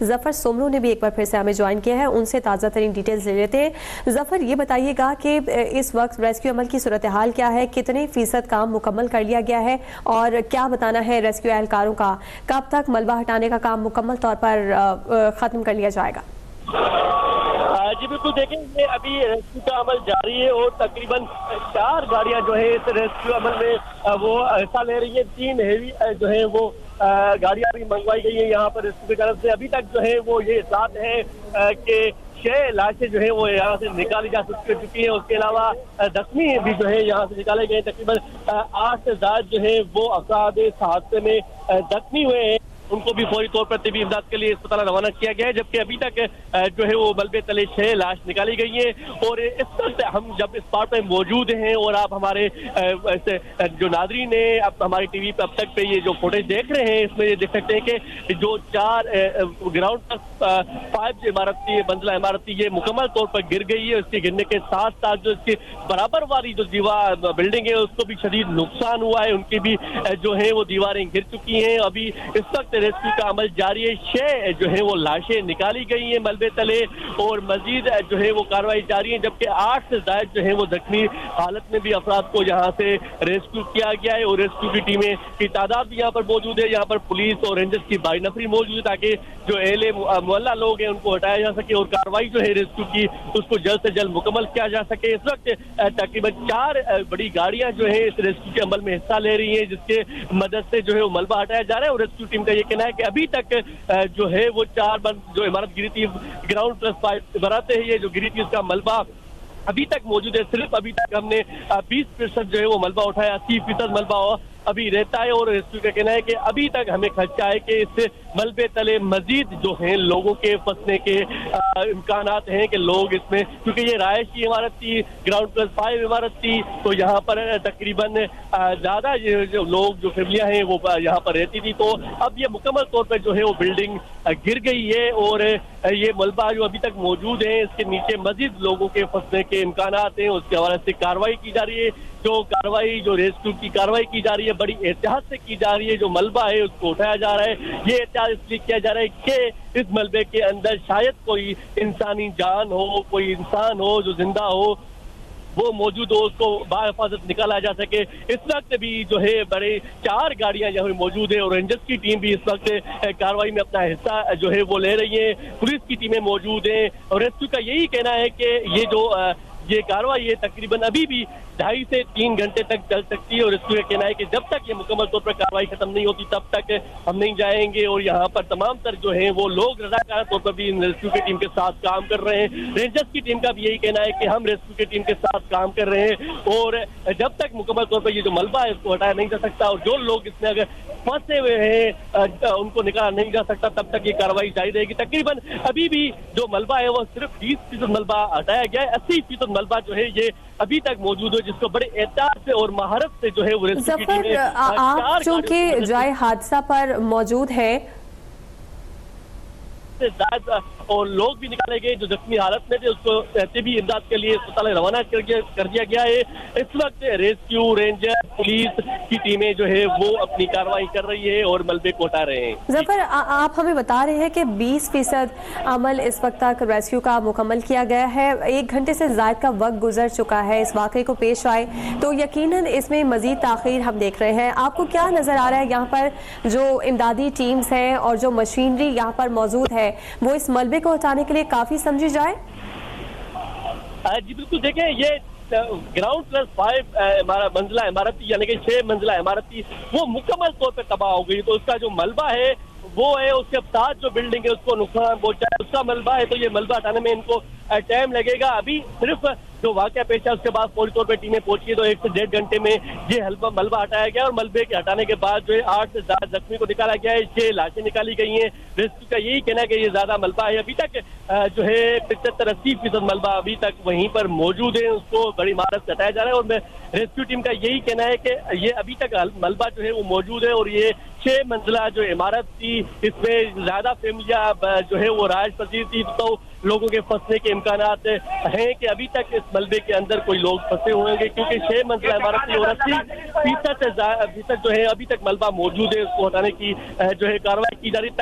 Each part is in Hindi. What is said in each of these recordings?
जफर सुमरू ने भी एक बार फिर से हमें ज्वाइन किया है, उनसे ताज़ा तरीन डिटेल्स ले लेते हैं। जफर, ये बताइएगा कि इस वक्त रेस्क्यू अमल की सूरत हाल क्या है, कितने फीसद काम मुकम्मल कर लिया गया है और क्या बताना है रेस्क्यू एहलकारों का, कब तक मलबा हटाने का काम मुकम्मल तौर पर ख़त्म कर लिया जाएगा? जी बिल्कुल, देखें ये अभी रेस्क्यू का अमल जारी है और तकरीबन 4 गाड़ियां जो है इस रेस्क्यू अमल में वो हिस्सा ले रही है। 3 हेवी जो है वो गाड़ियां भी मंगवाई गई है यहाँ पर रेस्क्यू की तरफ से। अभी तक जो है वो ये साथ है कि 6 लाशें जो है वो यहाँ से निकाली जा चुकी है। उसके अलावा जख्मी भी जो है यहाँ से निकाले गए। तकरीबन 8 से ज्यादा जो है वो अफराद इस हादसे में जख्मी हुए हैं, उनको भी फौरी तौर पर तबी इमदाद के लिए अस्पताल रवाना किया गया है। जबकि अभी तक जो है वो मलबे तले 6 लाश निकाली गई है। और इस वक्त हम जब इस पार्ट में मौजूद हैं और आप हमारे जो नादरीन है अब हमारी टीवी पे अब तक पे ये जो फुटेज देख रहे हैं, इसमें ये देख सकते हैं कि जो 4 ग्राउंड तक 5 इमारत थी, मंजिला इमारत थी, ये मुकम्मल तौर पर गिर गई है। उसके गिरने के साथ साथ जो इसके बराबर वाली जो दीवार बिल्डिंग है उसको भी शदीद नुकसान हुआ है, उनकी भी जो है वो दीवारें गिर चुकी हैं। अभी इस वक्त रेस्क्यू का अमल जारी है। 6 जो है वो लाशें निकाली गई हैं मलबे तले और मजीद जो है वो कार्रवाई जारी है। जबकि 8 से ज्यादा जो है वो जख्मी हालत में भी अफराद को यहाँ से रेस्क्यू किया गया है और रेस्क्यू की टीमें की तादाद भी यहाँ पर मौजूद है। यहाँ पर पुलिस और रेंजर्स की 22 नफरी मौजूद है ताकि जो एहले मोहल्ला लोग हैं उनको हटाया जा सके और कार्रवाई जो है रेस्क्यू की उसको जल्द से जल्द मुकम्मल किया जा सके। इस वक्त तकरीबन 4 बड़ी गाड़ियां जो है इस रेस्क्यू के अमल में हिस्सा ले रही है, जिसके मदद से जो है वो मलबा हटाया जा रहा है। और रेस्क्यू टीम का ये कहना है कि अभी तक जो है वो 4 जो इमारत गिरी थी, ग्राउंड प्लस 5 इमारतें हैं, ये जो गिरी थी उसका मलबा अभी तक मौजूद है। सिर्फ अभी तक हमने 20% जो है वो मलबा उठाया, 80% मलबा अभी रहता है। और रेस्क्यू का कहना है कि अभी तक हमें खदशा है कि इस मलबे तले मजीद जो है लोगों के फंसने के इम्कानात हैं कि लोग इसमें, क्योंकि ये रायशी इमारत थी, ग्राउंड प्लस 5 इमारत थी, तो यहाँ पर तकरीबन ज्यादा जो लोग जो फैमिलियां हैं वो यहाँ पर रहती थी। तो अब ये मुकम्मल तौर पर जो है वो बिल्डिंग गिर गई है और ये मलबा जो अभी तक मौजूद है इसके नीचे मजीद लोगों के फंसने के इम्कानात हैं। उसके हवाले से कार्रवाई की जा रही है। जो रेस्क्यू की कार्रवाई की जा रही है बड़ी एहतियात से की जा रही है। जो मलबा है उसको उठाया जा रहा है। ये एहतियात इसलिए किया जा रहा है कि इस मलबे के अंदर शायद कोई इंसानी जान हो, कोई इंसान हो जो जिंदा हो वो मौजूद हो, उसको बाहिफाजत निकाला जा सके। इस वक्त भी जो है बड़े 4 गाड़ियां यहाँ मौजूद है और रेंजर्स की टीम भी इस वक्त कार्रवाई में अपना हिस्सा जो है वो ले रही है। पुलिस की टीमें मौजूद हैं और रेस्क्यू का यही कहना है कि ये कार्रवाई है तकरीबन अभी भी 2.5 से 3 घंटे तक चल सकती है। और इसको ये कहना है कि जब तक ये मुकम्मल तौर पर कार्रवाई खत्म नहीं होती तब तक हम नहीं जाएंगे। और यहाँ पर तमाम तर जो है वो लोग रजाकार तौर पर भी इन रेस्क्यू की टीम के साथ काम कर रहे हैं। रेंजर्स की टीम का भी यही कहना है कि हम रेस्क्यू की टीम के साथ काम कर रहे हैं और जब तक मुकम्मल तौर पर ये जो मलबा है उसको हटाया नहीं जा सकता और जो लोग इसमें अगर फंसे हुए हैं उनको निकाला नहीं जा सकता तब तक ये कार्रवाई जारी रहेगी। तकरीबन अभी भी जो मलबा है वो सिर्फ 20% मलबा हटाया गया है। 80% मलबा जो है ये अभी तक मौजूद है, जिसको बड़े एहतियात से और महारत से जो है वो रेस्क्यू की टीम आप जो कि जाए हादसा पर मौजूद है और लोग भी निकाले गए जो जख्मी हालत में थे, उसको तबी इमदाद के लिए अस्पताल रवाना कर दिया गया है। इस वक्त रेस्क्यू, रेंजर, पुलिस की टीमें जो है वो अपनी कार्रवाई कर रही है और मलबे को हटा रहे हैं। जफर, आप हमें बता रहे हैं कि 20% अमल इस वक्त तक रेस्क्यू का मुकम्मल किया गया है। 1 घंटे से ज़ायद का वक्त गुजर चुका है इस वाक़े को पेश आए, तो यकीनन इसमें मज़ीद ताख़ीर हम देख रहे हैं। आपको क्या नज़र आ रहा है यहाँ पर जो इमदादी टीम्स हैं और जो मशीनरी यहाँ पर मौजूद है वो इस मलबे को हटाने के लिए काफी समझी जाए? जी बिल्कुल, देखें ये ग्राउंड प्लस 5 मंजिला इमारत थी, यानी कि 6 मंजिला इमारत थी, वो मुकम्मल तौर पर तबाह हो गई। तो उसका जो मलबा है वो है, उसके साथ जो बिल्डिंग है उसको नुकसान पहुंचा है, उसका मलबा है। तो ये मलबा हटाने में इनको टाइम लगेगा। अभी सिर्फ जो वाकया पेश है उसके बाद फौरी तौर पर टीमें पहुंची है, तो 1 से 1.5 घंटे में ये मलबा हटाया गया और मलबे के हटाने के बाद जो है 8 से ज्यादा जख्मी को निकाला गया है। 6 लाशें निकाली गई हैं। रेस्क्यू का यही कहना है कि ये ज्यादा मलबा है। अभी तक जो है 75-80% मलबा अभी तक वहीं पर मौजूद है, उसको बड़ी महारत से हटाया जा रहा है। और रेस्क्यू टीम का यही कहना है कि ये अभी तक मलबा जो है वो मौजूद है और ये 6 मंजिला जो इमारत थी इसमें ज्यादा फैमिलियां जो है वो राज पसीर थी, तो लोगों के फंसने के इम्कानात हैं कि अभी तक इस मलबे के अंदर कोई लोग फंसे हुए होंगे, क्योंकि 6 मंजिला इमारत की और 80% जो है अभी तक मलबा मौजूद है। उसको हटाने की जो है कार्रवाई की जा रही है।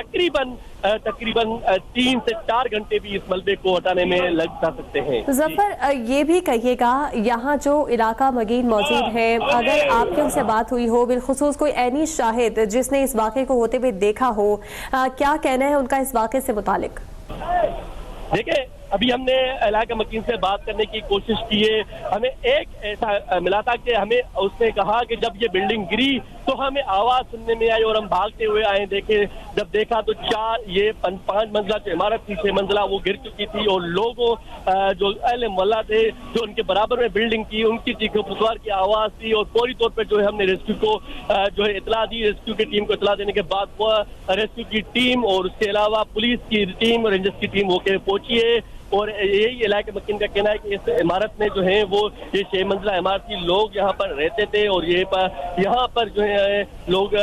तकरीबन 3 से 4 घंटे भी इस मलबे को हटाने में लग जा सकते हैं। जफर, ये भी कहिएगा, यहाँ जो इलाका मगीन मौजूद है, अगर आपकी उनसे बात हुई हो, बिलखुसूस कोई ऐनी शाहिद जिसने इस वाक़े को होते हुए देखा हो, क्या कहना है उनका इस वाक़े से मुतालिक? देखिए, अभी हमने इलाका मकीन से बात करने की कोशिश की है। हमें एक ऐसा मिला था कि हमें उसने कहा कि जब ये बिल्डिंग गिरी तो हमें आवाज सुनने में आई और हम भागते हुए आए। देखे जब देखा तो 5 मंजिला जो इमारत थी, 6 मंजिला वो गिर चुकी थी और लोगों जो अहले मोहल्ला थे जो उनके बराबर में बिल्डिंग थी, उनकी चीखों पुकार की आवाज थी और फौरी तौर पर जो है हमने रेस्क्यू को जो है इतला दी। रेस्क्यू की टीम को इतला देने के बाद रेस्क्यू की टीम और उसके अलावा पुलिस की टीम और रेंजर्स की टीम होकर पहुंची है। और यही इलाके मकीन का कहना है कि इस इमारत में जो है वो ये 6 मंजिला इमारत की लोग यहाँ पर रहते थे और यहाँ पर जो है लोग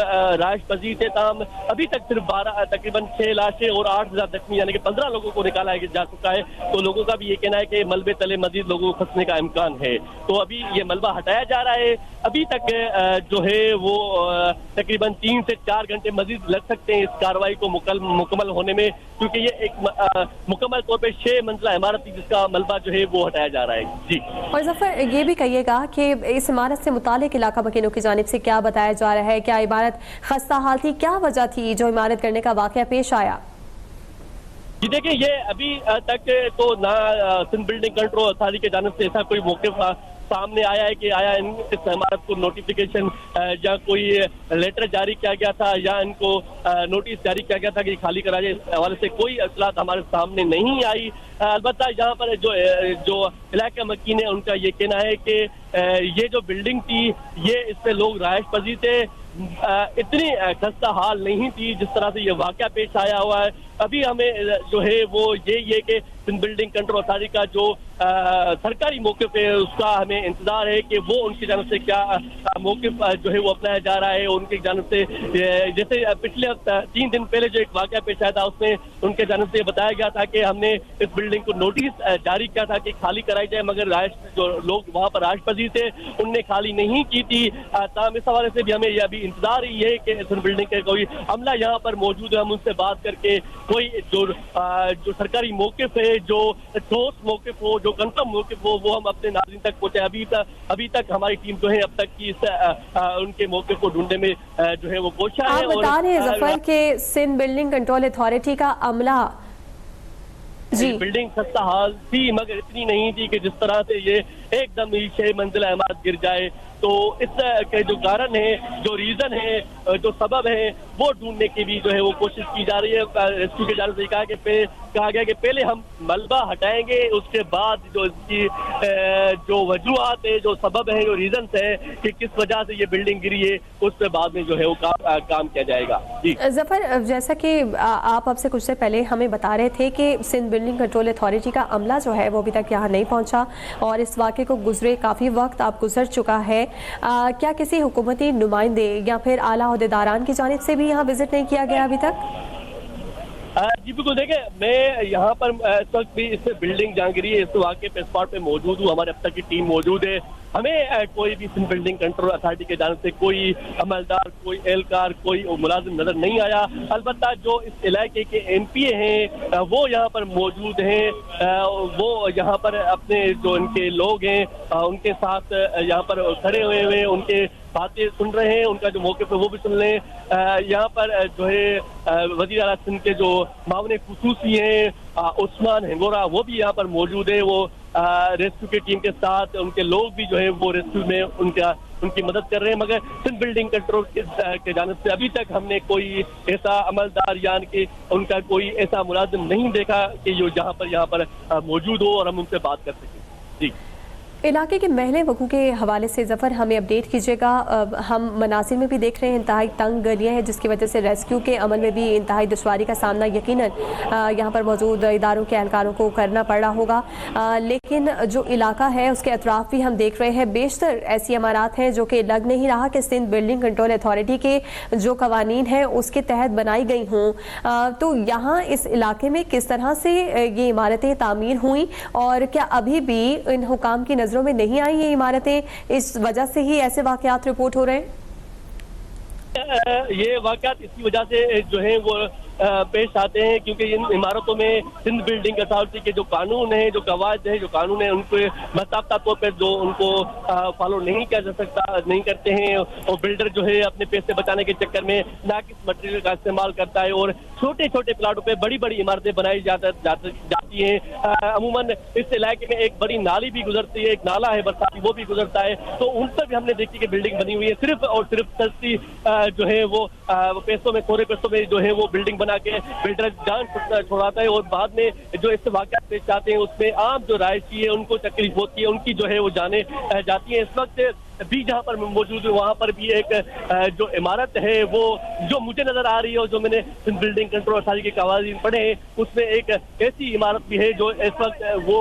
राश पजीर थे। ताम अभी तक सिर्फ तकरीबन 6 लाशें और 8 से ज्यादा जख्मी यानी कि 15 लोगों को निकाला जा चुका है। तो लोगों का भी ये कहना है कि मलबे तले मजीद लोगों को फंसने का इम्कान है। तो अभी ये मलबा हटाया जा रहा है। अभी तक जो है वो तकरीबन 3 से 4 घंटे मजीद लग सकते हैं इस कार्रवाई को मुकम्मल होने में, क्योंकि ये एक मुकम्मल तौर पर 6 मंजिला इमारत थी जिसका मलबा जो है वो हटाया जा रहा है। जी, और जफर, ये भी कहिएगा कि इस इमारत से मुतालिक इलाका मकीनों की जानिब से क्या बताया जा रहा है? क्या इमारत खस्ता हाल थी? क्या वजह थी जो इमारत करने का वाकया पेश आया? जी देखिए, ये अभी तक तो ना सिंध बिल्डिंग कंट्रोल अथॉरिटी की जानिब से ऐसा कोई मौके सामने आया है कि इस इमारत को नोटिफिकेशन या कोई लेटर जारी किया गया था या इनको नोटिस जारी किया गया था कि खाली करा जाए। इस हवाले से कोई इत्तलात हमारे सामने नहीं आई। अलबत्ता यहाँ पर जो इलाका मकीन है उनका ये कहना है कि ये जो बिल्डिंग थी ये इस पे लोग राइश पजीर थे, इतनी खस्ता हाल नहीं थी जिस तरह से ये वाकया पेश आया हुआ है। अभी हमें जो है वो ये कि सिंध बिल्डिंग कंट्रोल अथॉरिटी का जो सरकारी मौक़िफ़ है उसका हमें इंतजार है कि वो उनकी जानब से क्या मौक़िफ़ जो है वो अपनाया जा रहा है। उनकी जानब से जैसे पिछले 3 दिन पहले जो एक वाकया पेश आया था उसमें उनके जानब से बताया गया था कि हमने इस बिल्डिंग को नोटिस जारी किया था कि खाली कराई जाए, मगर जो लोग वहाँ पर राश पजीर थे उनने खाली नहीं की थी। ताम इस हवाले से भी हमें यह भी इंतजार ही है कि सिंध बिल्डिंग के कोई अमला यहाँ पर मौजूद है, हम उनसे बात करके कोई जो सरकारी मौक़िफ़ है, जो ठोस मौक़िफ़ हो, जो कंफर्म मौक़िफ़ हो, वो हम अपने नाज़रीन तक पहुँचे। अभी तक हमारी टीम जो है अब तक की उनके मौक़िफ़ को ढूंढने में जो है वो कोशिश है। आप बता रहे हैं जफर के सिंध बिल्डिंग कंट्रोल अथॉरिटी का अमला जी, बिल्डिंग खस्ता हाल थी मगर इतनी नहीं थी कि जिस तरह से ये एकदम ही 6 मंजिला इमारत गिर जाए। तो इसके जो कारण है, जो रीजन है, जो सबब है, वो ढूंढने की भी जो है वो कोशिश की जा रही है। रेस्क्यू के जाने से कहा गया कि पहले हम मलबा हटाएंगे, उसके बाद जो इसकी जो वजूहात है, जो सबब है, जो रीजन है कि किस वजह से ये बिल्डिंग गिरी है, उस पर बाद में जो है वो काम किया जाएगा। जी जफर, जैसा कि आप अब से कुछ देर पहले हमें बता रहे थे कि सिंध बिल्डिंग कंट्रोल अथॉरिटी का अमला जो है वो अभी तक यहाँ नहीं पहुँचा और इस वाक़े को गुजरे काफ़ी वक्त अब गुजर चुका है। क्या किसी हुकूमती नुमाइंदे या फिर आला ओहदेदारान की जानिब से भी यहाँ विजिट नहीं किया गया अभी तक? जी बिल्कुल, देखें मैं यहाँ पर इस वक्त भी इस बिल्डिंग जहाँ गिरी है इस वाक़े पे स्पॉट पे मौजूद हूँ। हमारे अब तक की टीम मौजूद है। हमें कोई भी सिंध बिल्डिंग कंट्रोल अथॉरिटी के जाने से कोई अमलदार, कोई एहलकार, कोई मुलाजिम नजर नहीं आया। अलबत्ता जो इस इलाके के MPA हैं वो यहाँ पर मौजूद हैं, वो यहाँ पर अपने जो इनके लोग हैं उनके साथ यहाँ पर खड़े हुए उनके बातें सुन रहे हैं, उनका जो मौक़िफ़ है वो भी सुन रहे हैं। यहाँ पर जो है वज़ीर आला सिंध के जो मामले खुसूसी हैं उस्मान हिंगोरा वो भी यहाँ पर मौजूद है। वो रेस्क्यू की टीम के साथ उनके लोग भी जो है वो रेस्क्यू में उनकी मदद कर रहे हैं, मगर सिंध बिल्डिंग कंट्रोल के जानिब से अभी तक हमने कोई ऐसा अमलदार यानी कि उनका कोई ऐसा मुलाजिम नहीं देखा कि जो यहाँ पर मौजूद हो और हम उनसे बात कर सकें। जी, इलाके के महले वकू के हवाले से जफ़र हमें अपडेट कीजिएगा। हम मनासिर में भी देख रहे हैं इंतहाई तंग गलियाँ हैं, जिसकी वजह से रेस्क्यू के अमल में भी इंतहाई दुश्वारी का सामना यकीनन यहाँ पर मौजूद इदारों के एहलकारों को करना पड़ रहा होगा। लेकिन जो इलाका है उसके अतराफ भी हम देख रहे हैं बेशतर ऐसी इमारत हैं जो कि लग नहीं रहा कि सिंध बिल्डिंग कंट्रोल अथॉरिटी के जो कवानीन हैं उसके तहत बनाई गई हों। तो यहाँ इस इलाके में किस तरह से ये इमारतें तामीर हुई और क्या अभी भी इन हुकाम की नजरों में नहीं आई ये इमारतें, इस वजह से ही ऐसे वाकयात रिपोर्ट हो रहे हैं? ये वाकयात इसी वजह से जो है वो पेश आते हैं क्योंकि इन इमारतों में सिंध बिल्डिंग अथॉरिटी के जो कानून है, जो कवायद है, जो कानून है, उनको बाकायदा तौर पर जो उनको फॉलो नहीं किया जा सकता, नहीं करते हैं। और बिल्डर जो है अपने पैसे बचाने के चक्कर में नाकिस मटेरियल का इस्तेमाल करता है और छोटे छोटे प्लाटों पे बड़ी बड़ी इमारतें बनाई जाती हैं। अमूमन इस इलाके में एक बड़ी नाली भी गुजरती है, एक नाला है बरसाती, वो भी गुजरता है। तो उन पर भी हमने देखी कि बिल्डिंग बनी हुई है सिर्फ और सिर्फ सस्ती जो है वो पैसों में, थोड़े पैसों में जो है वो बिल्डिंग बना के बिल्डर जान छुड़ाता है। और बाद में जो इससे वाकयात पेश आते हैं उसमें आम जो रायशी है उनको तकलीफ होती है, उनकी जो है वो जाने जाती है। इस वक्त भी जहाँ पर मौजूद है वहाँ पर भी एक जो इमारत है वो जो मुझे नजर आ रही है और जो मैंने बिल्डिंग कंट्रोल अथॉरिटी के कवानीन पढ़े हैं उसमें एक ऐसी इमारत भी है जो इस वक्त वो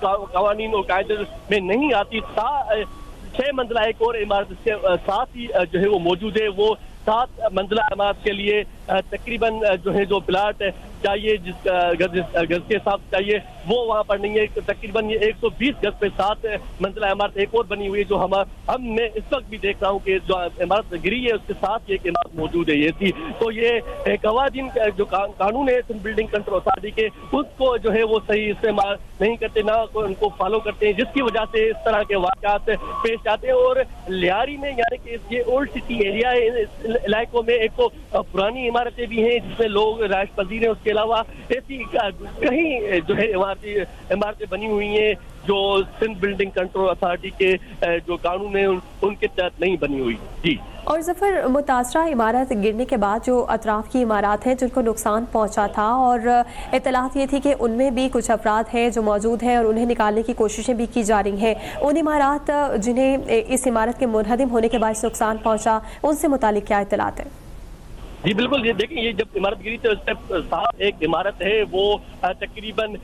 कवानीन और कायदे में नहीं आती। 6 मंजिला एक और इमारत के साथ ही जो है वो मौजूद है। वो 7 मंजिला इमारत के लिए तकरीबन जो है जो प्लाट चाहिए, जिस गज के हिसाब से चाहिए वो वहाँ पर नहीं है। तकरीबन ये 120 गज पे 7 मंजिला इमारत एक और बनी हुई है जो हमने इस वक्त भी देख रहा हूँ कि जो इमारत गिरी है उसके साथ एक इमारत मौजूद है ये थी। तो ये कवानीन जो कानून है बिल्डिंग कंट्रोल अथॉरिटी के उसको जो है वो सही इस्तेमाल नहीं करते, ना उनको फॉलो करते हैं, जिसकी वजह से इस तरह के वाकयात पेश आते हैं। और लियारी में यानी कि ये ओल्ड सिटी एरिया है, इस इलाकों में एक तो पुरानी इमारतें भी हैं जिसमें लोग राइश पजीर हैं, उसके अलावा ऐसी कहीं जो है इमारतें बनी हुई हैं जो सिंध बिल्डिंग कंट्रोल अथॉरिटी के जो कानून है उनके तहत नहीं बनी हुई। जी। और जफर, मुतासरा इमारत गिरने के बाद जो अतराफ की इमारत हैं जिनको नुकसान पहुंचा था और इतलात ये थी कि उनमें भी कुछ अफराद हैं जो मौजूद हैं और उन्हें निकालने की कोशिशें भी की जा रही हैं, उन इमारत जिन्हें इस इमारत के मुनहदिम होने के बाद नुकसान पहुंचा उनसे मुतालिक क्या इतलात है? जी बिल्कुल, ये देखिए ये जब इमारत गिरी तो उसके साथ एक इमारत है वो तकरीबन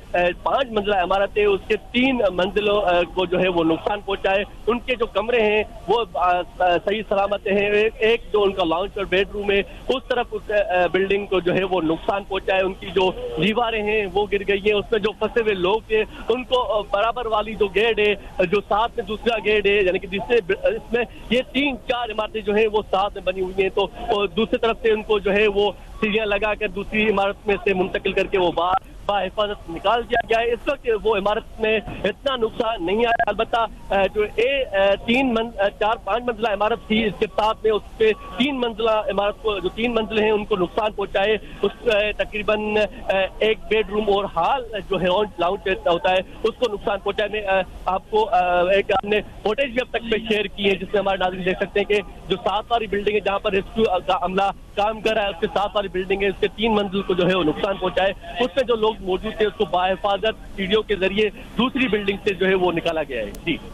5 मंजिला इमारत है, उसके 3 मंजिलों को जो है वो नुकसान पहुंचा है। उनके जो कमरे हैं वो सही सलामत हैं। एक जो उनका लॉन्च और बेडरूम है उस तरफ उस बिल्डिंग को जो है वो नुकसान पहुंचा है। उनकी जो दीवारें हैं वो गिर गई है, उसमें जो फंसे हुए लोग थे उनको बराबर वाली जो गेट है जो साथ में दूसरा गेट है यानी कि जिससे इसमें ये 3-4 इमारतें जो है वो साथ में बनी हुई हैं। तो दूसरी तरफ से को जो है वो सीढ़ियां लगाकर दूसरी इमारत में से मुंतकिल करके वो बाहिफाजत निकाल दिया गया है। इस वक्त वो इमारत में इतना नुकसान नहीं आया। अलबत्ता जो 4-5 मंजिला इमारत थी इसके साथ में उस पे 3 मंजिला इमारत को जो 3 मंजिले हैं उनको नुकसान पहुंचाए। उस तकरीबन एक बेडरूम और हॉल जो है लाउंज होता है उसको नुकसान पहुंचाए। मैं आपको एक हमने फुटेज भी अब तक पे शेयर की है जिसमें हमारे नाज़रीन देख सकते हैं कि जो 7 वाली बिल्डिंग है जहाँ पर रेस्क्यू का अमला काम कर रहा है उसके 7 वाली बिल्डिंग है, उसके 3 मंजिल को जो है वो नुकसान पहुंचाए। उसमें जो लोग मौजूद थे उसको बाहिफाजत सीढ़ियों के जरिए दूसरी बिल्डिंग से जो है वो निकाला गया है। जी।